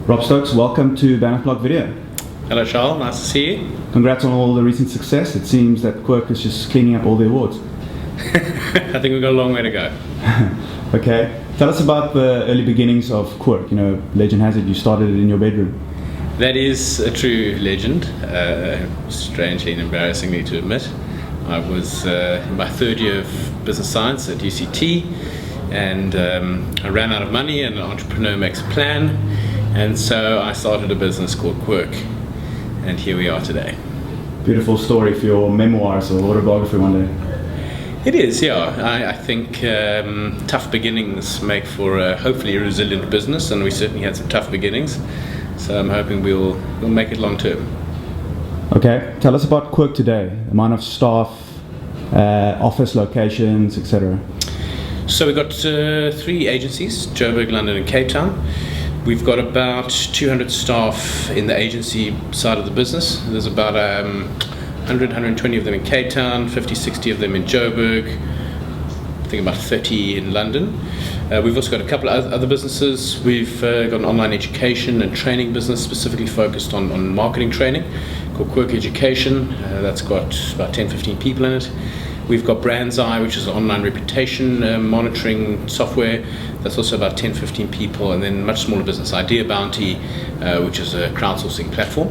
Rob Stokes, welcome to Banner Block Video. Hello Charles, nice to see you. Congrats on all the recent success. It seems that Quirk is just cleaning up all the awards. I think we've got a long way to go. Okay, tell us about the early beginnings of Quirk. You know, legend has it you started it in your bedroom. That is a true legend, strangely and embarrassingly to admit. I was in my third year of business science at UCT, and I ran out of money, and an entrepreneur makes a plan, and so I started a business called Quirk, and here we are today. Beautiful story for your memoirs or autobiography one day. It is, yeah. I think tough beginnings make for hopefully a resilient business, and we certainly had some tough beginnings, so I'm hoping we'll make it long term. Okay, tell us about Quirk today, the amount of staff, office locations, etc. So we've got 3 agencies, Joburg, London and Cape Town. We've got about 200 staff in the agency side of the business. There's about 100, 120 of them in Cape Town, 50, 60 of them in Joburg, I think about 30 in London. We've also got a couple of other businesses. We've got an online education and training business specifically focused on marketing training called Quirk Education. That's got about 10, 15 people in it. We've got Brand's Eye, which is an online reputation monitoring software. That's also about 10, 15 people. And then much smaller business, Idea Bounty, which is a crowdsourcing platform.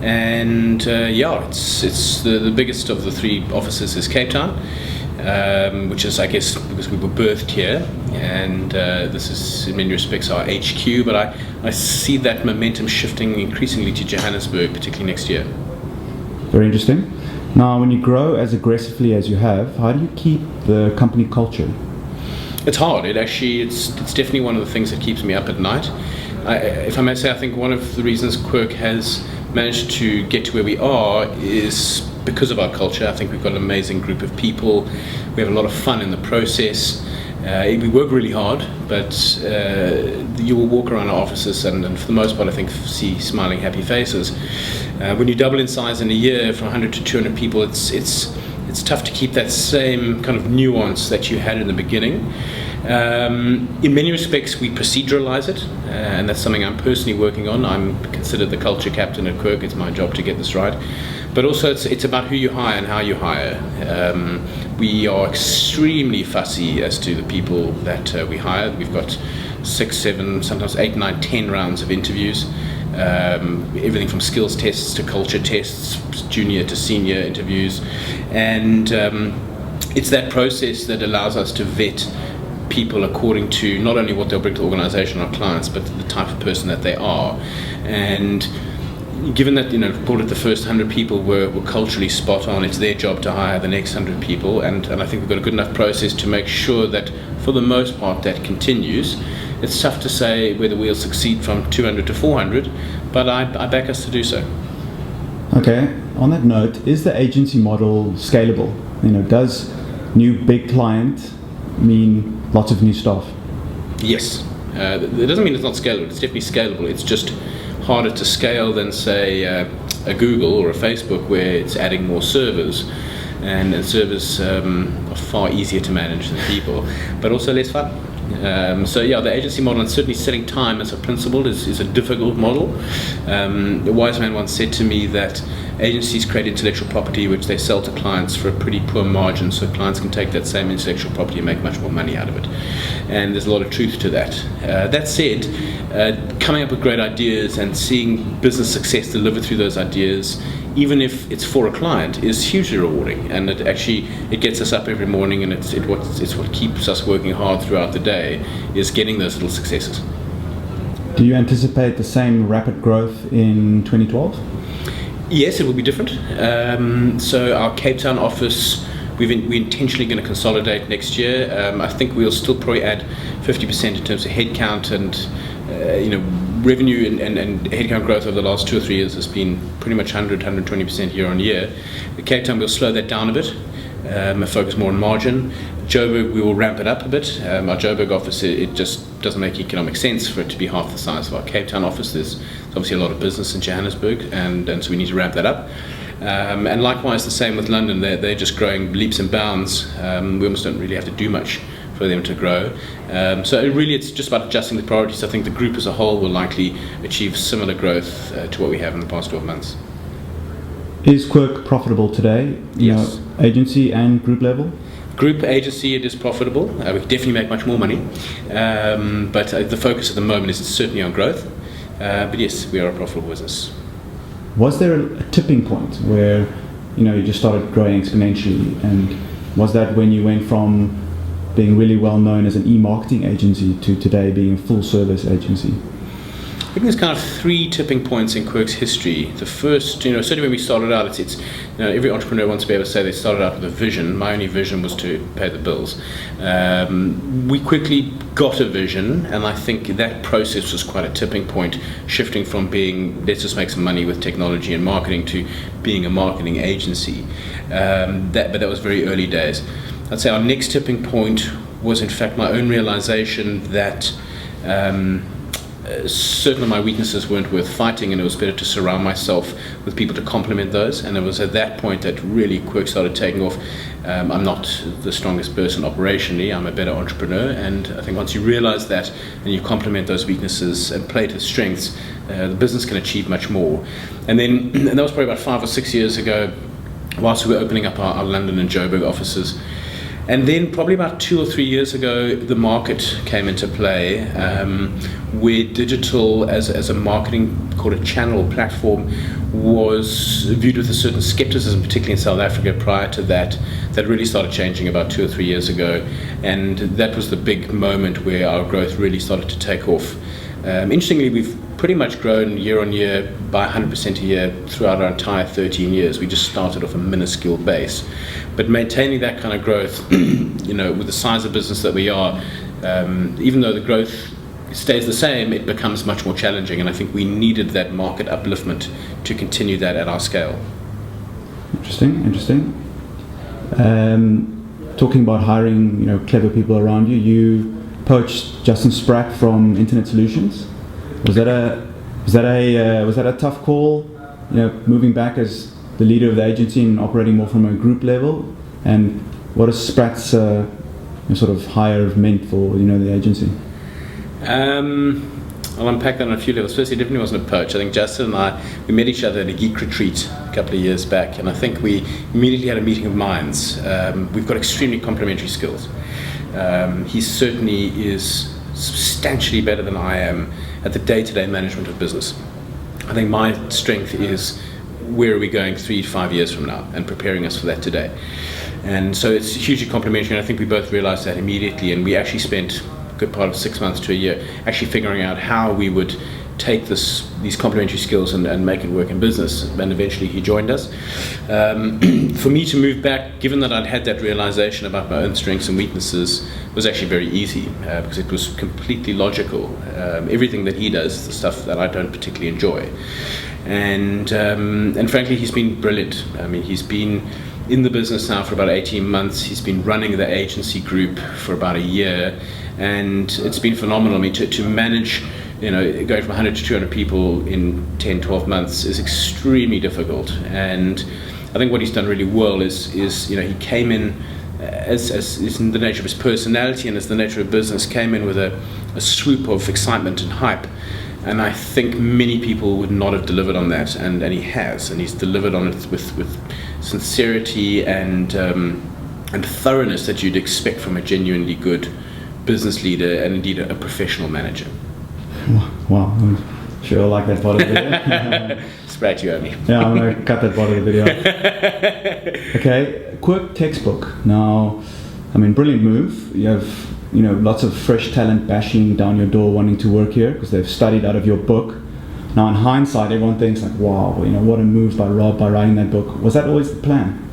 And it's the biggest of the 3 offices is Cape Town, which is, I guess, because we were birthed here. And this is, in many respects, our HQ. But I see that momentum shifting increasingly to Johannesburg, particularly next year. Very interesting. Now, when you grow as aggressively as you have, how do you keep the company culture? It's hard. It's definitely one of the things that keeps me up at night. If I may say, I think one of the reasons Quirk has managed to get to where we are is because of our culture. I think we've got an amazing group of people. We have a lot of fun in the process. We work really hard, but you will walk around our offices and for the most part, I think, see smiling, happy faces. When you double in size in a year from 100 to 200 people, it's tough to keep that same kind of nuance that you had in the beginning. In many respects, we proceduralize it, and that's something I'm personally working on. I'm considered the culture captain at Quirk. It's my job to get this right. But also, it's about who you hire and how you hire. We are extremely fussy as to the people that we hire. We've got 6, 7, sometimes 8, 9, 10 rounds of interviews. Everything from skills tests to culture tests, junior to senior interviews. And it's that process that allows us to vet people according to not only what they'll bring to the organization, our clients, but the type of person that they are. And given that, call it the first 100 people were culturally spot on, it's their job to hire the next 100 people, and I think we've got a good enough process to make sure that for the most part that continues. It's tough to say whether we'll succeed from 200 to 400, but I back us to do so. Okay, on that note, is the agency model scalable? Does new big client mean lots of new staff? Yes. It doesn't mean it's not scalable. It's definitely scalable. It's just harder to scale than, say, a Google or a Facebook, where it's adding more servers, and servers are far easier to manage than people, but also less fun. The agency model, and certainly setting time as a principle, is a difficult model. A wise man once said to me that agencies create intellectual property which they sell to clients for a pretty poor margin, so clients can take that same intellectual property and make much more money out of it. And there's a lot of truth to that. That said, coming up with great ideas and seeing business success delivered through those ideas, even if it's for a client, is hugely rewarding, and it gets us up every morning, and it's what keeps us working hard throughout the day, is getting those little successes. Do you anticipate the same rapid growth in 2012? Yes, it will be different. So our Cape Town office, we're intentionally going to consolidate next year. I think we'll still probably add 50% in terms of headcount, and revenue and headcount growth over the last 2 or 3 years has been pretty much 120% year on year. The Cape Town, we'll slow that down a bit, focus more on margin. Joburg, we will ramp it up a bit. Our Joburg office, it just doesn't make economic sense for it to be half the size of our Cape Town office. There's obviously a lot of business in Johannesburg, and so we need to ramp that up. And likewise, the same with London. They're just growing leaps and bounds. We almost don't really have to do much for them to grow. So it's just about adjusting the priorities. I think the group as a whole will likely achieve similar growth to what we have in the past 12 months. Is Quirk profitable today? Yes. Agency and group level? Group agency, it is profitable. We can definitely make much more money. But the focus at the moment is certainly on growth. But yes, we are a profitable business. Was there a tipping point where you just started growing exponentially, and was that when you went from being really well known as an e-marketing agency to today being a full service agency? I think there's kind of three tipping points in Quirk's history. The first, certainly when we started out, it's every entrepreneur wants to be able to say they started out with a vision. My only vision was to pay the bills. We quickly got a vision, and I think that process was quite a tipping point, shifting from being let's just make some money with technology and marketing to being a marketing agency. But that was very early days. I'd say our next tipping point was in fact my own realization that certain of my weaknesses weren't worth fighting, and it was better to surround myself with people to complement those. And it was at that point that really Quirk started taking off. I'm not the strongest person operationally, I'm a better entrepreneur, and I think once you realize that and you complement those weaknesses and play to the strengths, the business can achieve much more. And that was probably about 5 or 6 years ago, whilst we were opening up our London and Joburg offices. And then probably about 2 or 3 years ago, the market came into play, where digital as a marketing, called a channel platform, was viewed with a certain skepticism, particularly in South Africa. Prior to that really started changing about 2 or 3 years ago, and that was the big moment where our growth really started to take off. Interestingly, we've pretty much grown year on year by 100% a year throughout our entire 13 years. We just started off a minuscule base. But maintaining that kind of growth, with the size of business that we are, even though the growth stays the same, it becomes much more challenging. And I think we needed that market upliftment to continue that at our scale. Interesting. Talking about hiring, clever people around you, you poached Justin Spratt from Internet Solutions. Was that a tough call? Moving back as the leader of the agency and operating more from a group level. And what does Spratt's sort of hire meant for the agency? I'll unpack that on a few levels. Firstly, it definitely wasn't a poach. I think Justin and I, we met each other at a geek retreat a couple of years back, and I think we immediately had a meeting of minds. We've got extremely complementary skills. He certainly is substantially better than I am at the day-to-day management of business. I think my strength is where are we going 3 to 5 years from now, and preparing us for that today. And so it's hugely complementary, and I think we both realized that immediately, and we actually spent a good part of 6 months to a year actually figuring out how we would take these complementary skills and make it work in business. And eventually he joined us. For me to move back, given that I'd had that realization about my own strengths and weaknesses, was actually very easy because it was completely logical. Everything that he does is the stuff that I don't particularly enjoy. And frankly, he's been brilliant. I mean, he's been in the business now for about 18 months. He's been running the agency group for about a year, and it's been phenomenal. I mean, to manage, going from 100 to 200 people in 10, 12 months is extremely difficult. And I think what he's done really well is he came in as is in the nature of his personality and as the nature of business, came in with a swoop of excitement and hype. And I think many people would not have delivered on that, and he has, and he's delivered on it with sincerity and thoroughness that you'd expect from a genuinely good business leader and indeed a professional manager. Wow, I'm sure I like that part of the video. Sprat you owe me. Yeah, I'm going to cut that part of the video. Okay, Quirk textbook. Now, I mean, brilliant move. You have lots of fresh talent bashing down your door wanting to work here because they've studied out of your book. Now in hindsight, everyone thinks like, wow, what a move by Rob by writing that book. Was that always the plan?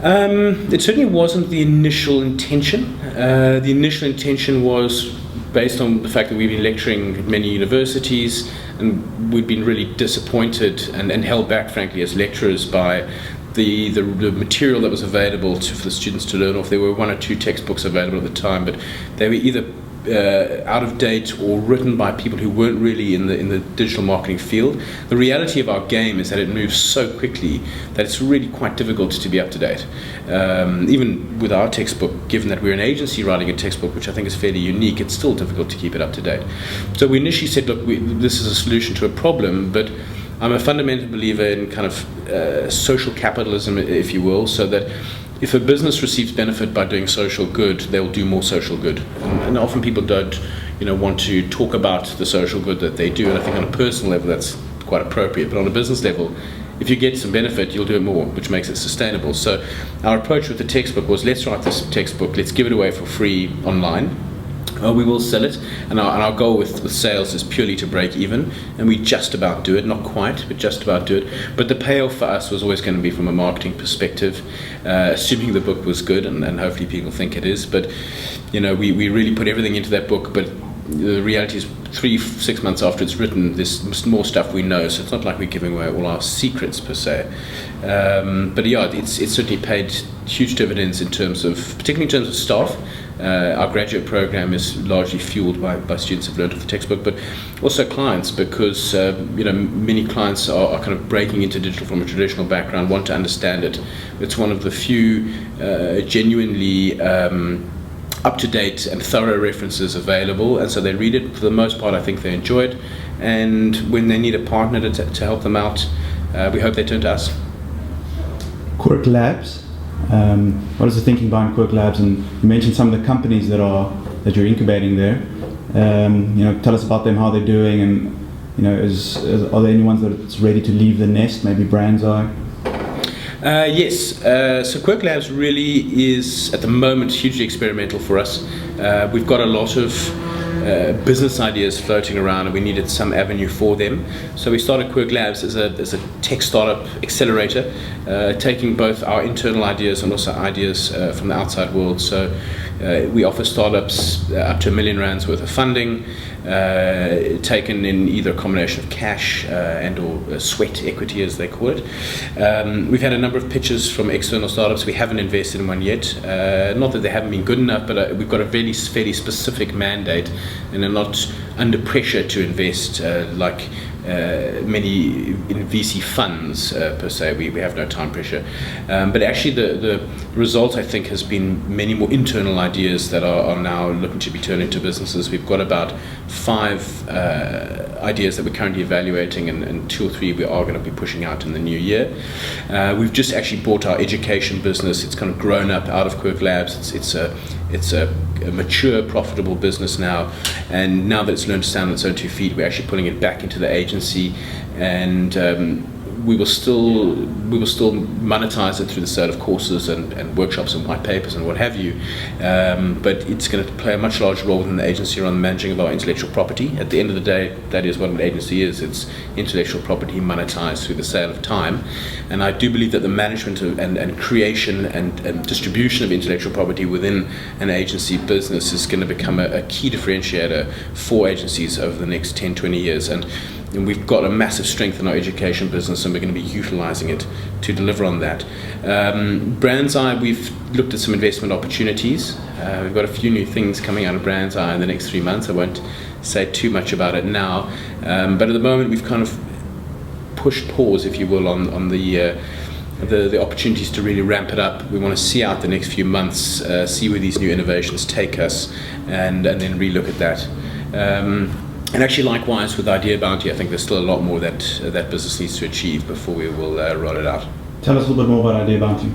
It certainly wasn't the initial intention. The initial intention was based on the fact that we've been lecturing at many universities, and we've been really disappointed and held back, frankly, as lecturers by the material that was available for the students to learn off. There were 1 or 2 textbooks available at the time, but they were either out of date or written by people who weren't really in the digital marketing field. The reality of our game is that it moves so quickly that it's really quite difficult to be up to date. Even with our textbook, given that we're an agency writing a textbook, which I think is fairly unique, it's still difficult to keep it up to date. So we initially said, look, this is a solution to a problem, but I'm a fundamental believer in kind of social capitalism, if you will, so that if a business receives benefit by doing social good, they'll do more social good. And often people don't, want to talk about the social good that they do. And I think on a personal level, that's quite appropriate. But on a business level, if you get some benefit, you'll do it more, which makes it sustainable. So our approach with the textbook was, let's write this textbook, let's give it away for free online. We will sell it, and our goal with sales is purely to break even, and we just about do it, not quite, but just about do it. But the payoff for us was always going to be from a marketing perspective, assuming the book was good, and hopefully people think it is. But we really put everything into that book, but the reality is 3-6 months after it's written, there's more stuff we know, so it's not like we're giving away all our secrets per se. But yeah, it's certainly paid huge dividends particularly in terms of staff. Our graduate program is largely fueled by students who've learned off the textbook, but also clients, because many clients are kind of breaking into digital from a traditional background, want to understand it. It's one of the few genuinely up-to-date and thorough references available, and so they read it. For the most part, I think they enjoy it, and when they need a partner to help them out, we hope they turn to us. Quirk Labs. What is the thinking behind Quirk Labs? And you mentioned some of the companies that you're incubating there. Tell us about them, how they're doing, and are there any ones that's ready to leave the nest? Maybe brands are. Yes. So Quirk Labs really is at the moment hugely experimental for us. We've got a lot of business ideas floating around, and we needed some avenue for them. So we started Quirk Labs as a tech startup accelerator, taking both our internal ideas and also ideas from the outside world. So we offer startups up to R1 million worth of funding, taken in either a combination of cash and or sweat equity, as they call it. We've had a number of pitches from external startups. We haven't invested in one yet. Not that they haven't been good enough, but we've got a fairly specific mandate and are not under pressure to invest like many in VC funds per se. We have no time pressure, but actually the result, I think, has been many more internal ideas that are now looking to be turned into businesses. We've got about 5 ideas that we're currently evaluating, and 2 or 3 we are going to be pushing out in the new year. We've just actually bought our education business. It's kind of grown up out of Quirk Labs. It's a mature, profitable business now, and now that it's learned to stand on its own 2 feet, we're actually putting it back into the agency, and we will still monetize it through the sale of courses and workshops and white papers and what have you, but it's going to play a much larger role within the agency around the managing of our intellectual property. At the end of the day, that is what an agency is. It's intellectual property monetized through the sale of time, and I do believe that the management of, and creation and distribution of intellectual property within an agency business is going to become a key differentiator for agencies over the next 10-20 years, and we've got a massive strength in our education business, and we're going to be utilizing it to deliver on that. Brand's Eye, we've looked at some investment opportunities. We've got a few new things coming out of Brand's Eye in the next 3 months. I won't say too much about it now, but at the moment we've kind of pushed pause, if you will, on the opportunities to really ramp it up. We want to see out the next few months, see where these new innovations take us, and then relook at that. And actually, likewise with Idea Bounty, I think there's still a lot more that business needs to achieve before we will roll it out. Tell us a little bit more about Idea Bounty.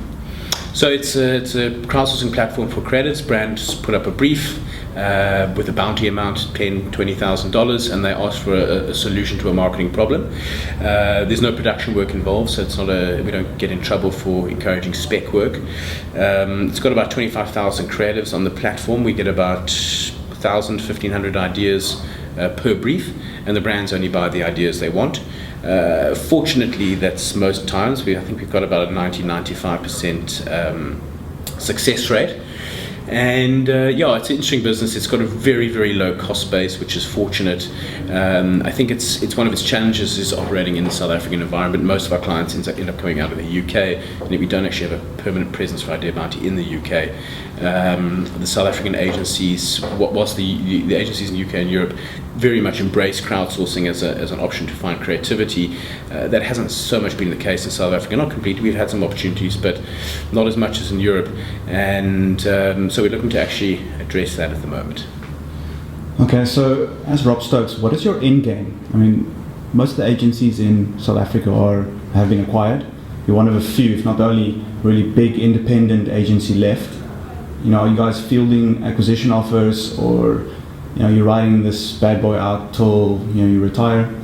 So it's a crowdsourcing platform for credits. Brands put up a brief with a bounty amount, $20,000, and they ask for a solution to a marketing problem. There's no production work involved, so it's not we don't get in trouble for encouraging spec work. It's got about 25,000 creatives on the platform. We get about 1,000, 1,500 ideas per brief, and the brands only buy the ideas they want. Fortunately, that's most times. I think we've got about a 90-95% success rate. And it's an interesting business. It's got a very, very low cost base, which is fortunate. I think it's one of its challenges is operating in the South African environment. Most of our clients end up coming out of the UK, and we don't actually have a permanent presence for Idea Bounty in the UK. The South African agencies, whilst the agencies in the UK and Europe very much embrace crowdsourcing as an option to find creativity, that hasn't so much been the case in South Africa. Not completely, we've had some opportunities, but not as much as in Europe. And so we're looking to actually address that at the moment. Okay, so as Rob Stokes, what is your end game? I mean, most of the agencies in South Africa have been acquired. You're one of a few, if not the only really big independent agency left. Are you guys fielding acquisition offers, or you're riding this bad boy out till you retire?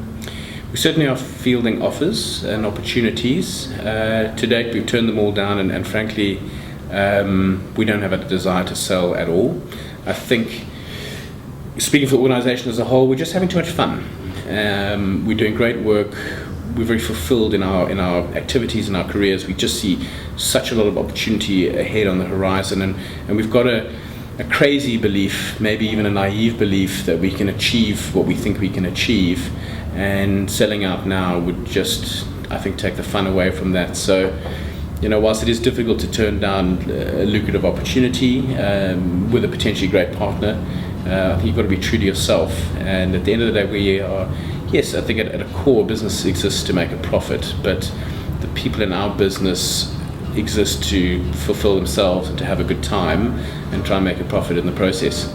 We certainly are fielding offers and opportunities. To date, we've turned them all down, and frankly, we don't have a desire to sell at all. I think, speaking for the organisation as a whole, we're just having too much fun. We're doing great work. We're very fulfilled in our activities and our careers. We just see such a lot of opportunity ahead on the horizon, and we've got a crazy belief, maybe even a naive belief, that we can achieve what we think we can achieve, and selling out now would just, I think, take the fun away from that. So, whilst it is difficult to turn down a lucrative opportunity with a potentially great partner, I think you've got to be true to yourself. And at the end of the day, we are, yes, I think at a core, business exists to make a profit, but the people in our business exist to fulfill themselves and to have a good time and try and make a profit in the process.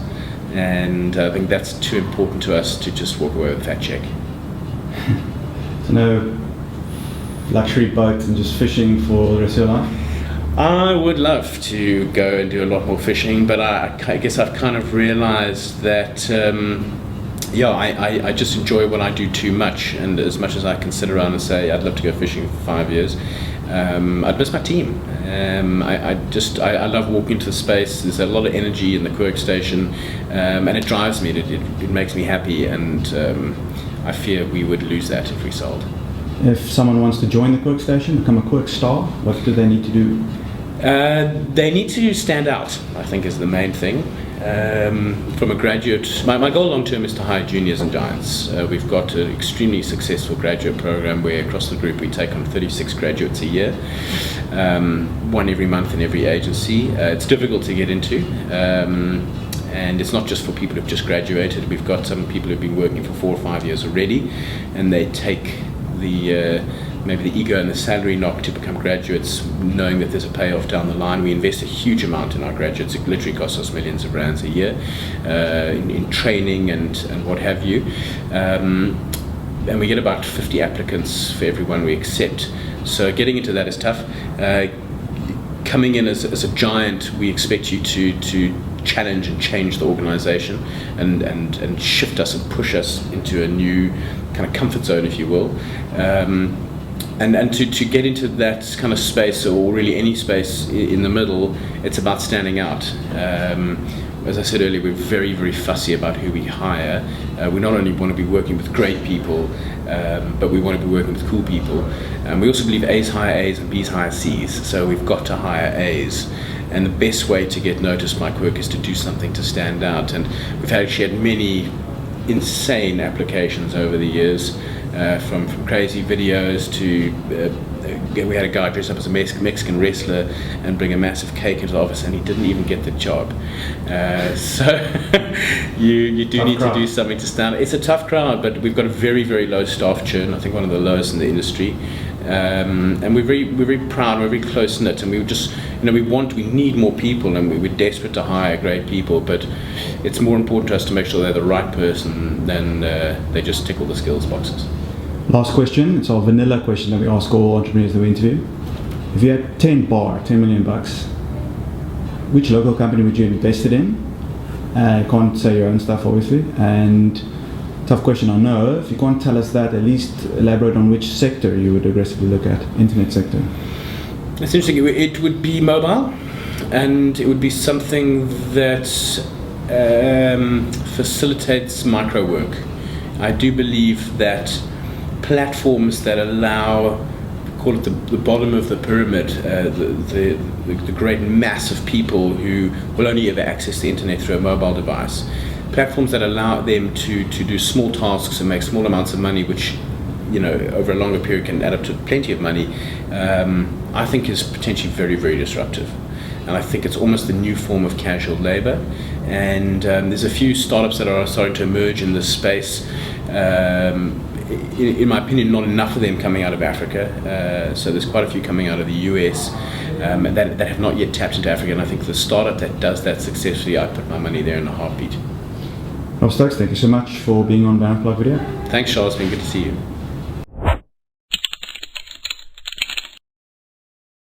And I think that's too important to us to just walk away with that check. So no luxury boat and just fishing for the rest of your life? I would love to go and do a lot more fishing, but I guess I've kind of realized that I just enjoy what I do too much, and as much as I can sit around and say I'd love to go fishing for 5 years, I'd miss my team. I love walking into the space. There's a lot of energy in the Quirk station, and it drives me. It makes me happy, and I fear we would lose that if we sold. If someone wants to join the Quirk station, become a Quirk star, what do they need to do? They need to stand out, I think, is the main thing. From a graduate, my goal long term is to hire juniors and giants. We've got an extremely successful graduate program where across the group we take on 36 graduates a year, one every month in every agency. It's difficult to get into, and it's not just for people who've just graduated. We've got some people who've been working for 4 or 5 years already, and they take maybe the ego and the salary knock to become graduates, knowing that there's a payoff down the line. We invest a huge amount in our graduates. It literally costs us millions of rands a year in training and what have you. And we get about 50 applicants for every one we accept. So getting into that is tough. Coming in as a giant, we expect you to challenge and change the organisation and shift us and push us into a new kind of comfort zone, if you will. And to get into that kind of space, or really any space in the middle, it's about standing out. As I said earlier, we're very, very fussy about who we hire. We not only want to be working with great people, but we want to be working with cool people. We also believe A's hire A's and B's hire C's, so we've got to hire A's. And the best way to get noticed by Quirk is to do something to stand out. And we've actually had many insane applications over the years, from crazy videos to we had a guy dress up as a Mexican wrestler and bring a massive cake into the office, and he didn't even get the job. So you do need to do something to stand out. It's a tough crowd, but we've got a very, very low staff churn. I think one of the lowest in the industry. And we're very proud, we're very close knit, and we just, we need more people, and we're desperate to hire great people, but it's more important to us to make sure they're the right person than they just tick all the skills boxes. Last question, it's our vanilla question that we ask all entrepreneurs that we interview. If you had 10 million bucks, which local company would you invest it in? You can't say your own stuff, obviously, and tough question, I know. If you can't tell us that, at least elaborate on which sector you would aggressively look at. Internet sector. It's interesting. It would be mobile, and it would be something that facilitates micro work. I do believe that platforms that allow call it the bottom of the pyramid, the great mass of people who will only ever access the internet through a mobile device. Platforms that allow them to do small tasks and make small amounts of money, which, over a longer period can add up to plenty of money, I think is potentially very, very disruptive. And I think it's almost the new form of casual labor. And there's a few startups that are starting to emerge in this space. In my opinion, not enough of them coming out of Africa. So there's quite a few coming out of the US that have not yet tapped into Africa. And I think the startup that does that successfully, I put my money there in a heartbeat. Rob Stokes, thank you so much for being on Banner Plug Video. Thanks, Charles. It's been good to see you.